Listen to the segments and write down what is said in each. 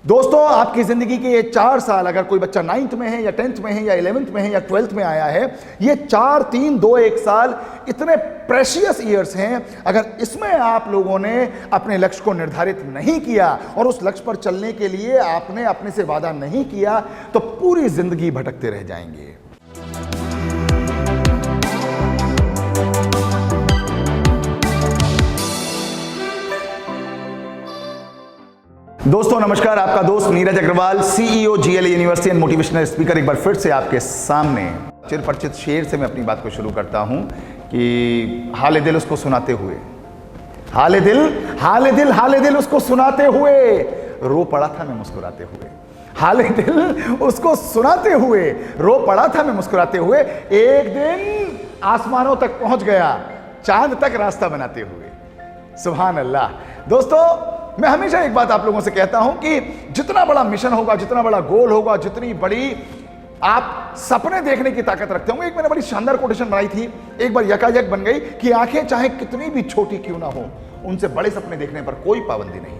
दोस्तों, आपकी जिंदगी के ये 4 साल, अगर कोई बच्चा 9th में है या 10th में है या 11th में है या 12th में आया है, ये 4, 3, 2, 1 साल इतने प्रेशियस ईयर्स हैं। अगर इसमें आप लोगों ने अपने लक्ष्य को निर्धारित नहीं किया और उस लक्ष्य पर चलने के लिए आपने अपने से वादा नहीं किया, तो पूरी जिंदगी भटकते रह जाएंगे। दोस्तों नमस्कार, आपका दोस्त Neeraj Agarwal, CEO GLE university and motivational speaker, एक बार फिर से आपके सामने चिरपरिचित शेर से मैं अपनी बात को शुरू करता हूं कि हाले दिल उसको सुनाते हुए, हाले दिल उसको सुनाते हुए, रो पड़ा था मैं मुस्कुराते हुए। हाले दिल उसको सुनाते हुए, रो पड़ा था मैं मुस्कुराते हुए। एक दिन आसमानों तक पहुंच गया, चांद तक रास्ता बनाते हुए। सुभान अल्लाह। दोस्तों, मैं हमेशा एक बात आप लोगों से कहता हूं कि जितना बड़ा मिशन होगा, जितना बड़ा गोल होगा, जितनी बड़ी आप सपने देखने की ताकत रखते होंगे। एक मैंने बड़ी शानदार कोटेशन बनाई थी, एक बार यकायक बन गई कि आंखें चाहे कितनी भी छोटी क्यों ना हो, उनसे बड़े सपने देखने पर कोई पाबंदी नहीं।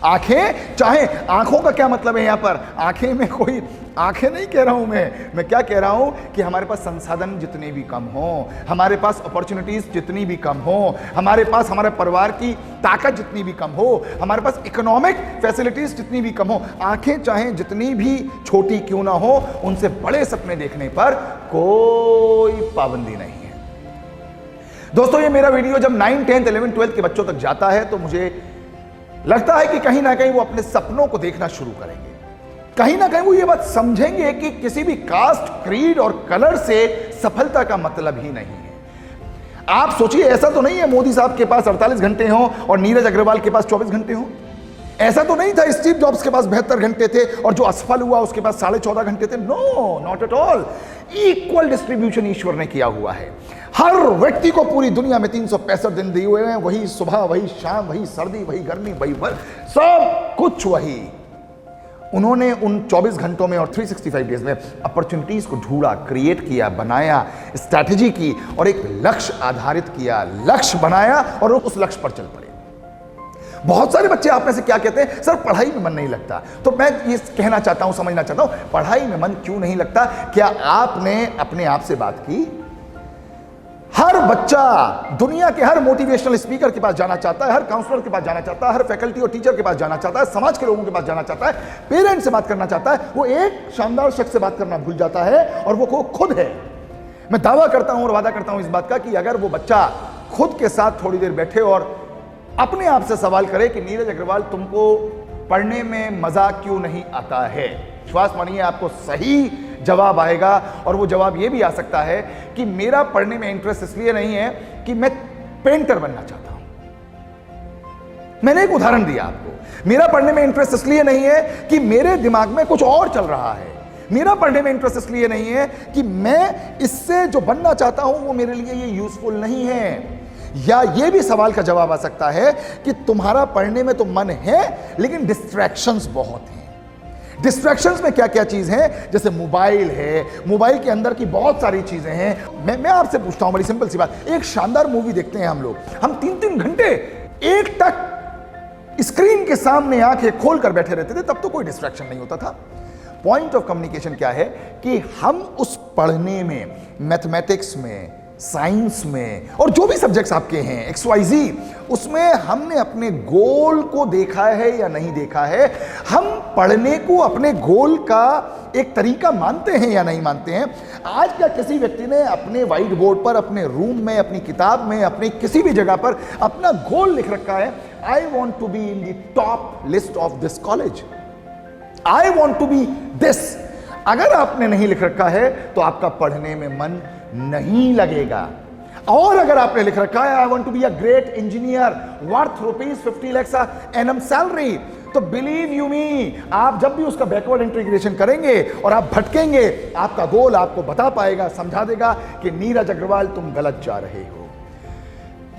आंखें चाहे, आंखों का क्या मतलब है यहां पर? आंखें में कोई आंखें नहीं कह रहा हूं मैं क्या कह रहा हूं कि हमारे पास संसाधन जितने भी कम हो, हमारे पास अपॉर्चुनिटीज जितनी भी कम हो, हमारे पास हमारे परिवार की ताकत जितनी भी कम हो, हमारे पास इकोनॉमिक फैसिलिटीज जितनी भी कम हो, आंखें चाहे जितनी भी छोटी क्यों ना हो, उनसे बड़े सपने देखने पर कोई पाबंदी नहीं है। दोस्तों, ये मेरा वीडियो जब 9, 10, 11, 12 के बच्चों तक जाता है तो मुझे लगता है कि कहीं ना कहीं वो अपने सपनों को देखना शुरू करेंगे। कहीं ना कहीं वो ये बात समझेंगे कि किसी भी कास्ट, क्रीड और कलर से सफलता का मतलब ही नहीं है। आप सोचिए, ऐसा तो नहीं है मोदी साहब के पास 48 घंटे हो और नीरज अग्रवाल के पास 24 घंटे हो। ऐसा तो नहीं था स्टीव जॉब्स के पास 72 घंटे थे और जो असफल हुआ उसके पास 14.5 घंटे थे। No, not at all. Equal distribution ईश्वर ने किया हुआ है। हर व्यक्ति को पूरी दुनिया में 365 दिन दिए हुए हैं। वही सुबह, वही शाम, वही सर्दी, वही गर्मी, वही सब कुछ वही। उन्होंने उन 24 घंटों में और 365 डेज में अपॉर्चुनिटीज को ढूंढा, क्रिएट किया, बनाया, स्ट्रैटेजी की और एक लक्ष्य आधारित किया, लक्ष्य बनाया और उस लक्ष्य पर चल पड़े। बहुत सारे बच्चे आप में से क्या कहते हैं, सर पढ़ाई में मन नहीं लगता। तो मैं ये कहना चाहता हूं, समझना चाहता हूं, पढ़ाई में मन क्यों नहीं लगता? क्या आपने अपने आप से बात की? हर बच्चा दुनिया के हर मोटिवेशनल स्पीकर के पास जाना चाहता है, हर काउंसलर के पास जाना चाहता है, हर फैकल्टी और टीचर के पास जाना चाहता है, समाज के लोगों के पास जाना चाहता है, पेरेंट्स से बात करना चाहता है। वो एक शानदार शख्स से बात करना भूल जाता है और वो खुद है। मैं दावा करता हूं और वादा करता हूं इस बात का कि अगर वो बच्चा खुद के साथ थोड़ी देर बैठे और अपने आप से सवाल करे कि नीरज अग्रवाल, तुमको पढ़ने में मजा क्यों नहीं आता है, विश्वास मानिए आपको सही जवाब आएगा। और वो जवाब ये भी आ सकता है कि मेरा पढ़ने में इंटरेस्ट इसलिए नहीं है कि मैं पेंटर बनना चाहता हूं। मैंने एक उदाहरण दिया आपको। मेरा पढ़ने में इंटरेस्ट इसलिए नहीं है कि मेरे दिमाग में कुछ और चल रहा है। मेरा पढ़ने में इंटरेस्ट इसलिए नहीं है कि मैं इससे जो बनना चाहता हूं वो मेरे लिए ये यूजफुल नहीं है। या ये भी सवाल का जवाब आ सकता है कि तुम्हारा पढ़ने में तो मन है लेकिन डिस्ट्रैक्शंस बहुत हैं। डिस्ट्रैक्शंस में क्या क्या चीज है? जैसे मोबाइल है, मोबाइल के अंदर की बहुत सारी चीजें हैं। मैं आपसे पूछता हूं, बड़ी सिंपल सी बात, एक शानदार मूवी देखते हैं हम लोग, हम 3-3 घंटे एक टक स्क्रीन के सामने आंखें खोलकर बैठे रहते थे, तब तो कोई डिस्ट्रैक्शन नहीं होता था। पॉइंट ऑफ कम्युनिकेशन क्या है कि हम उस पढ़ने में, मैथमेटिक्स में, साइंस में और जो भी सब्जेक्ट्स आपके हैं XYZ, उसमें हमने अपने गोल को देखा है या नहीं देखा है? हम पढ़ने को अपने गोल का एक तरीका मानते हैं या नहीं मानते हैं? आज क्या किसी व्यक्ति ने अपने व्हाइट बोर्ड पर, अपने रूम में, अपनी किताब में, अपनी किसी भी जगह पर अपना गोल लिख रखा है, I want to be in the top list of this college, I want to be this? अगर आपने नहीं लिख रखा है तो आपका पढ़ने में मन नहीं लगेगा। और अगर आपने लिख रखा है I want to be a great engineer worth ₹50 lakhs annum salary, तो बिलीव यू मी, आप जब भी उसका बैकवर्ड इंटीग्रेशन करेंगे और आप भटकेंगे, आपका गोल आपको बता पाएगा, समझा देगा कि नीरज अग्रवाल तुम गलत जा रहे हो।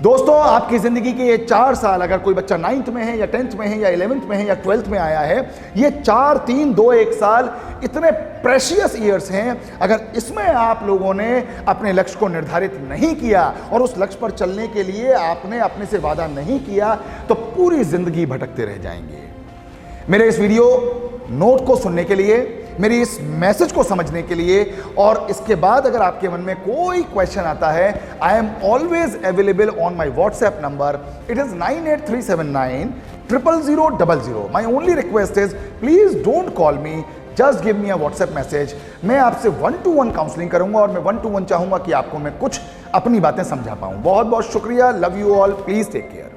दोस्तों, आपकी जिंदगी के ये 4 साल, अगर कोई बच्चा 9th में है या 10th में है या 11th में है या 12th में आया है, ये 4, 3, 2, 1 साल इतने प्रेशियस ईयर्स हैं। अगर इसमें आप लोगों ने अपने लक्ष्य को निर्धारित नहीं किया और उस लक्ष्य पर चलने के लिए आपने अपने से वादा नहीं किया, तो पूरी जिंदगी भटकते रह जाएंगे। मेरे इस वीडियो नोट को सुनने के लिए, मेरी इस मैसेज को समझने के लिए, और इसके बाद अगर आपके मन में कोई क्वेश्चन आता है, I am always available on my WhatsApp number. It is 9837900000. My only request is please don't call me, just give me a WhatsApp message. मैं आपसे 1-to-1 काउंसलिंग करूंगा और मैं 1-to-1 चाहूंगा कि आपको मैं कुछ अपनी बातें समझा पाऊं. बहुत बहुत शुक्रिया. Love you all. Please take care.